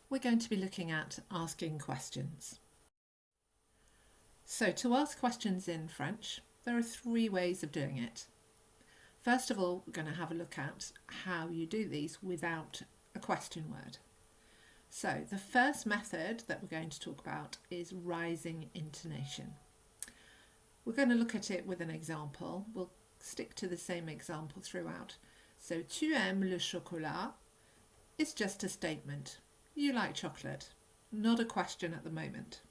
we're going to be looking at asking questions. So to ask questions in French, there are three ways of doing it. First of all, we're going to have a look at how you do these without a question word. So the first method that we're going to talk about is rising intonation. We're going to look at it with an example. We'll stick to the same example throughout. So, tu aimes le chocolat is just a statement. You like chocolate, not a question at the moment.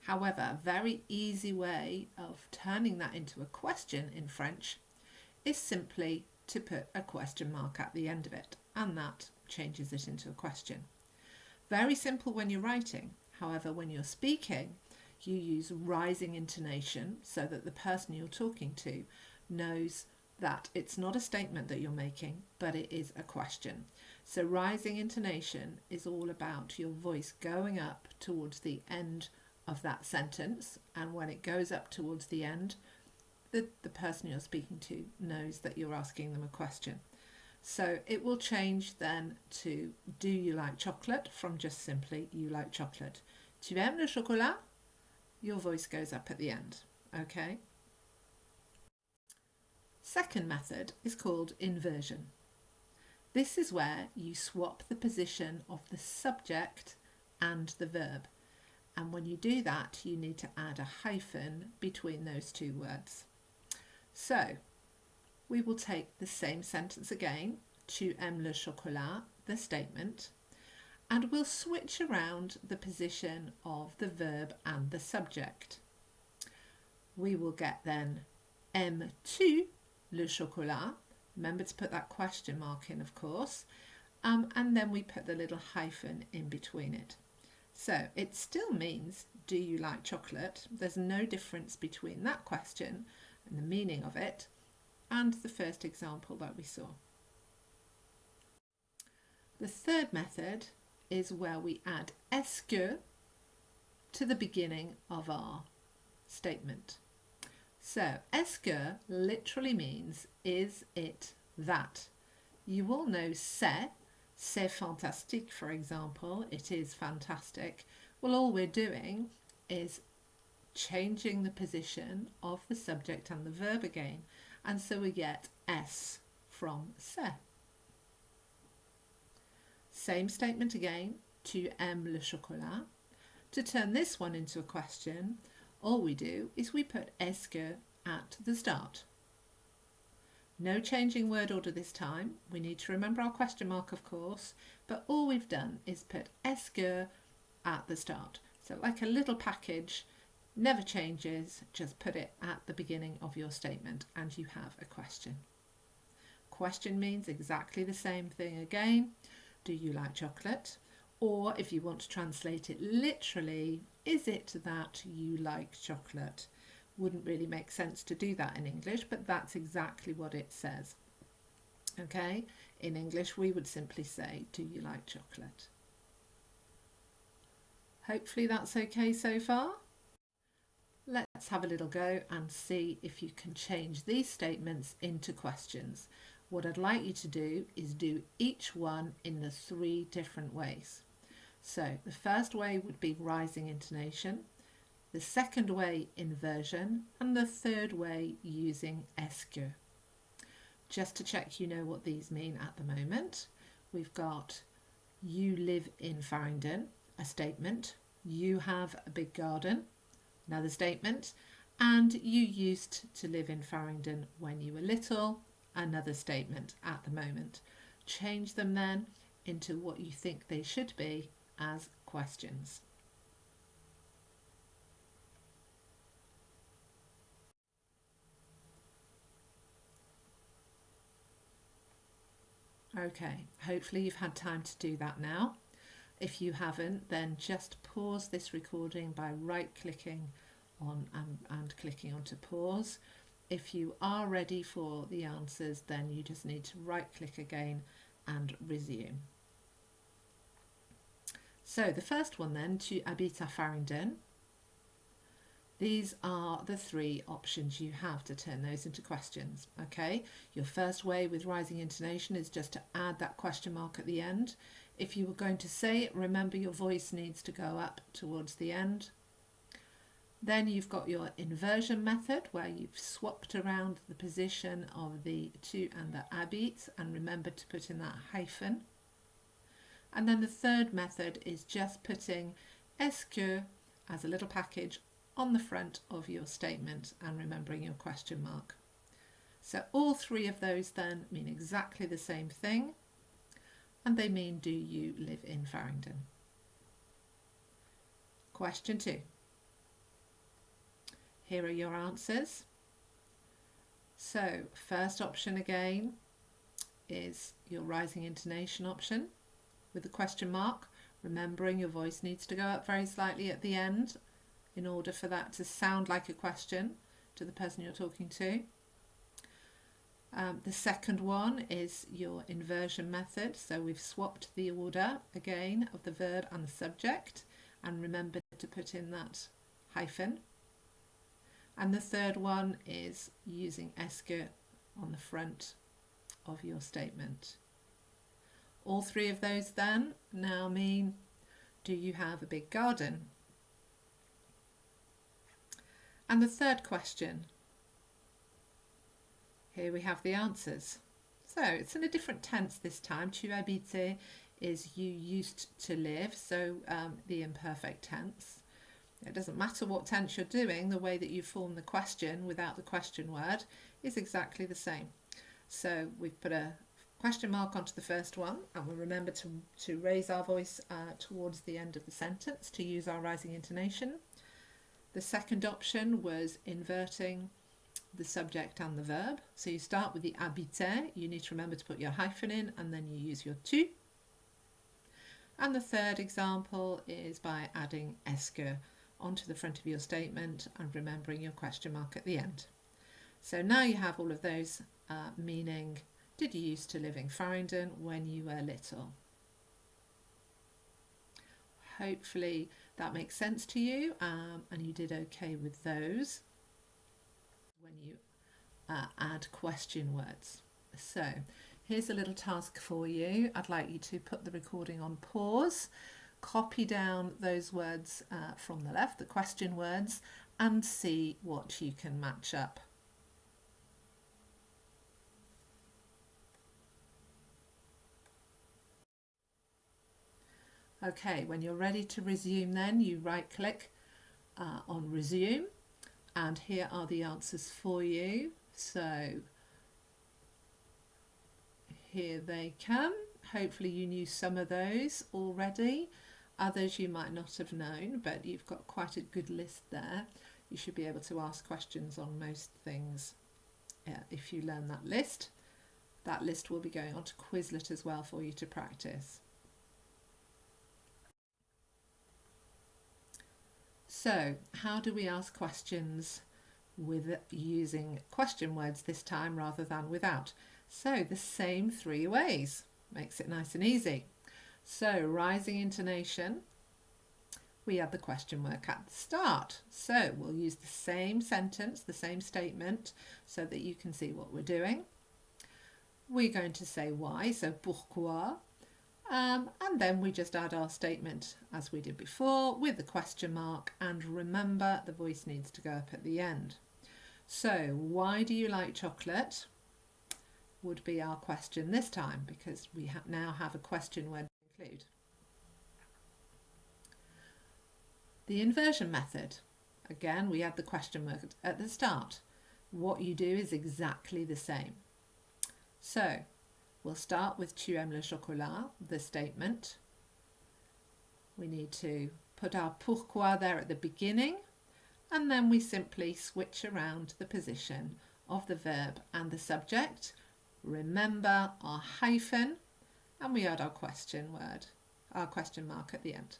However, a very easy way of turning that into a question in French is simply to put a question mark at the end of it, and that changes it into a question. Very simple when you're writing. However, when you're speaking, you use rising intonation so that the person you're talking to knows that it's not a statement that you're making, but it is a question. So rising intonation is all about your voice going up towards the end of that sentence, and when it goes up towards the end, the person you're speaking to knows that you're asking them a question. So it will change then to do you like chocolate from just simply you like chocolate. Tu aimes le chocolat? Your voice goes up at the end, okay? Second method is called inversion. This is where you swap the position of the subject and the verb. And when you do that, you need to add a hyphen between those two words. So we will take the same sentence again, tu aimes le chocolat, the statement, and we'll switch around the position of the verb and the subject. We will get then aimes-tu le chocolat? Remember to put that question mark in, of course, and then we put the little hyphen in between it. So it still means, do you like chocolate? There's no difference between that question and the meaning of it and the first example that we saw. The third method is where we add est-ce que to the beginning of our statement. So est-ce que literally means is it that? You all know c'est fantastique, for example, it is fantastic. Well, all we're doing is changing the position of the subject and the verb again, and so we get est from c'est. Same statement again, tu aimes le chocolat. To turn this one into a question, all we do is we put est-ce que at the start. No changing word order this time. We need to remember our question mark, of course, but all we've done is put est-ce que at the start. So like a little package, never changes, just put it at the beginning of your statement and you have a question. Question means exactly the same thing again. Do you like chocolate? Or if you want to translate it literally, is it that you like chocolate? Wouldn't really make sense to do that in English, but that's exactly what it says. Okay, in English we would simply say, do you like chocolate? Hopefully that's okay so far. Let's have a little go and see if you can change these statements into questions. What I'd like you to do is do each one in the three different ways. So the first way would be rising intonation, the second way inversion, and the third way using est-ce que. Just to check you know what these mean at the moment, we've got you live in Farringdon, a statement, you have a big garden, another statement, and you used to live in Farringdon when you were little, another statement at the moment. Change them then into what you think they should be as questions. Okay, hopefully you've had time to do that now. If you haven't, then just pause this recording by right-clicking on and clicking onto pause. If you are ready for the answers, then you just need to right-click again and resume. So the first one then, tu habites à Farringdon. These are the three options you have to turn those into questions. Okay, your first way with rising intonation is just to add that question mark at the end. If you were going to say it, remember your voice needs to go up towards the end. Then you've got your inversion method where you've swapped around the position of the tu and the habit, and remember to put in that hyphen. And then the third method is just putting est-ce que as a little package on the front of your statement and remembering your question mark. So all three of those then mean exactly the same thing, and they mean, do you live in Farringdon? Question 2. Here are your answers. So first option again is your rising intonation option with the question mark, remembering your voice needs to go up very slightly at the end in order for that to sound like a question to the person you're talking to. The second one is your inversion method. So we've swapped the order again of the verb and the subject, and remember to put in that hyphen. And the third one is using est-ce que on the front of your statement. All three of those then now mean, do you have a big garden? And the third question, here we have the answers. So it's in a different tense this time. Tu habitais is you used to live, so the imperfect tense. It doesn't matter what tense you're doing, the way that you form the question without the question word is exactly the same. So we've put a question mark onto the first one, and we'll remember to raise our voice towards the end of the sentence to use our rising intonation. The second option was inverting the subject and the verb. So you start with the habiter, you need to remember to put your hyphen in, and then you use your tu. And the third example is by adding est-ce que onto the front of your statement and remembering your question mark at the end. So now you have all of those meaning, did you used to live in Farringdon when you were little? Hopefully that makes sense to you, and you did okay with those when you add question words. So here's a little task for you. I'd like you to put the recording on pause, copy down those words from the left, the question words, and see what you can match up. Okay, when you're ready to resume then, you right click on resume, and here are the answers for you. So here they come. Hopefully you knew some of those already. Others you might not have known, but you've got quite a good list there. You should be able to ask questions on most things if you learn that list. That list will be going on to Quizlet as well for you to practice. So, how do we ask questions with using question words this time rather than without? So, the same three ways. Makes it nice and easy. So, rising intonation, we add the question mark at the start. So, we'll use the same sentence, the same statement, so that you can see what we're doing. We're going to say why, so pourquoi. And then we just add our statement as we did before with the question mark, and remember the voice needs to go up at the end. So, why do you like chocolate? Would be our question this time, because we now have a question word to include. The inversion method. Again, we add the question mark at the start. What you do is exactly the same. So, we'll start with tu aimes le chocolat, the statement. We need to put our pourquoi there at the beginning, and then we simply switch around the position of the verb and the subject. Remember our hyphen, and we add our question word, our question mark at the end.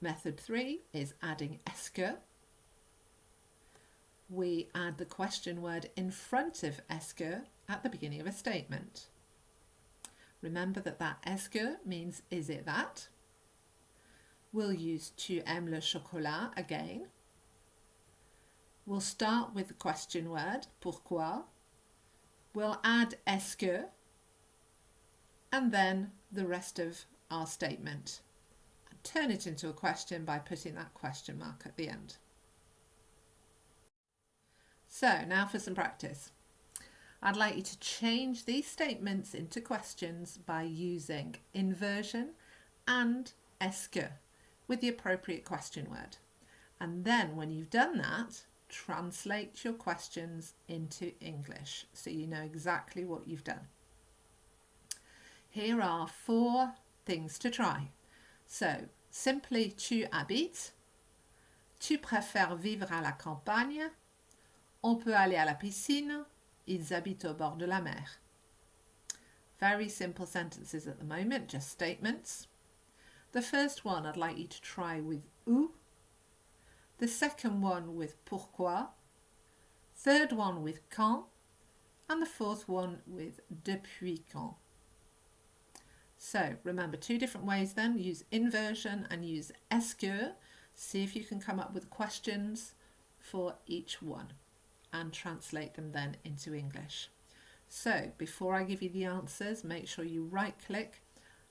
Method 3 is adding est-ce que. We add the question word in front of est-ce que at the beginning of a statement. Remember that est-ce que means is it that? We'll use tu aimes le chocolat again. We'll start with the question word, pourquoi. We'll add est-ce que, and then the rest of our statement. And turn it into a question by putting that question mark at the end. So now for some practice. I'd like you to change these statements into questions by using inversion and est-ce que with the appropriate question word. And then when you've done that, translate your questions into English so you know exactly what you've done. Here are 4 things to try. So, simply tu habites, tu préfères vivre à la campagne, on peut aller à la piscine, ils habitent au bord de la mer. Very simple sentences at the moment, just statements. The first one I'd like you to try with où. The second one with pourquoi. Third one with quand. And the fourth one with depuis quand. So remember 2 different ways then. Use inversion and use est-ce que. See if you can come up with questions for each one and translate them then into English. So before I give you the answers, make sure you right click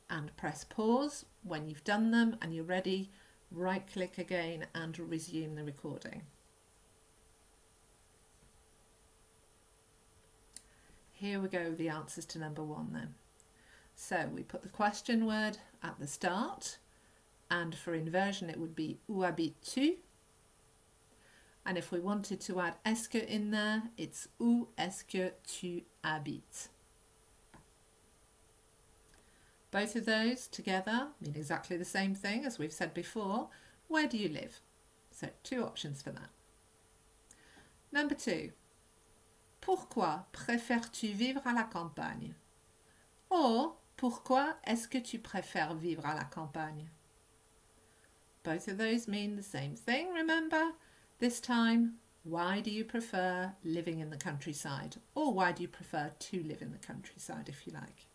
and press pause. When you've done them and you're ready, right click again and resume the recording. Here we go with the answers to number 1 then. So we put the question word at the start, and for inversion it would be où habites-tu? And if we wanted to add est-ce que in there, it's où est-ce que tu habites? Both of those together mean exactly the same thing as we've said before. Where do you live? So 2 options for that. Number 2. Pourquoi préfères-tu vivre à la campagne? Or, pourquoi est-ce que tu préfères vivre à la campagne? Both of those mean the same thing, remember? This time, why do you prefer living in the countryside? Or why do you prefer to live in the countryside, if you like?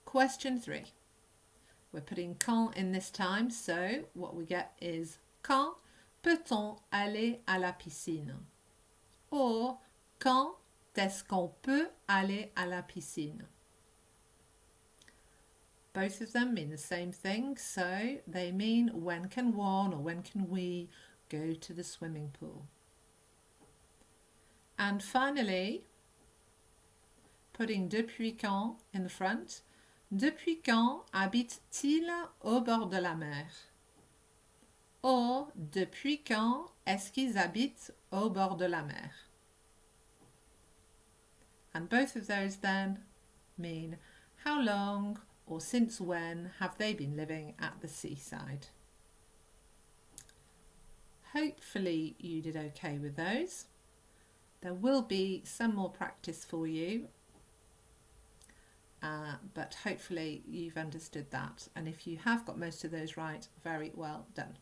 Question 3. We're putting quand in this time, so what we get is quand peut-on aller à la piscine? Or quand est-ce qu'on peut aller à la piscine? Both of them mean the same thing, so they mean when can one or when can we go to the swimming pool? And finally, putting depuis quand in the front. Depuis quand habite-t-il au bord de la mer? Or, depuis quand est-ce qu'ils habitent au bord de la mer? And both of those then mean how long or since when have they been living at the seaside? Hopefully you did okay with those. There will be some more practice for you, but hopefully you've understood that. And if you have got most of those right, very well done.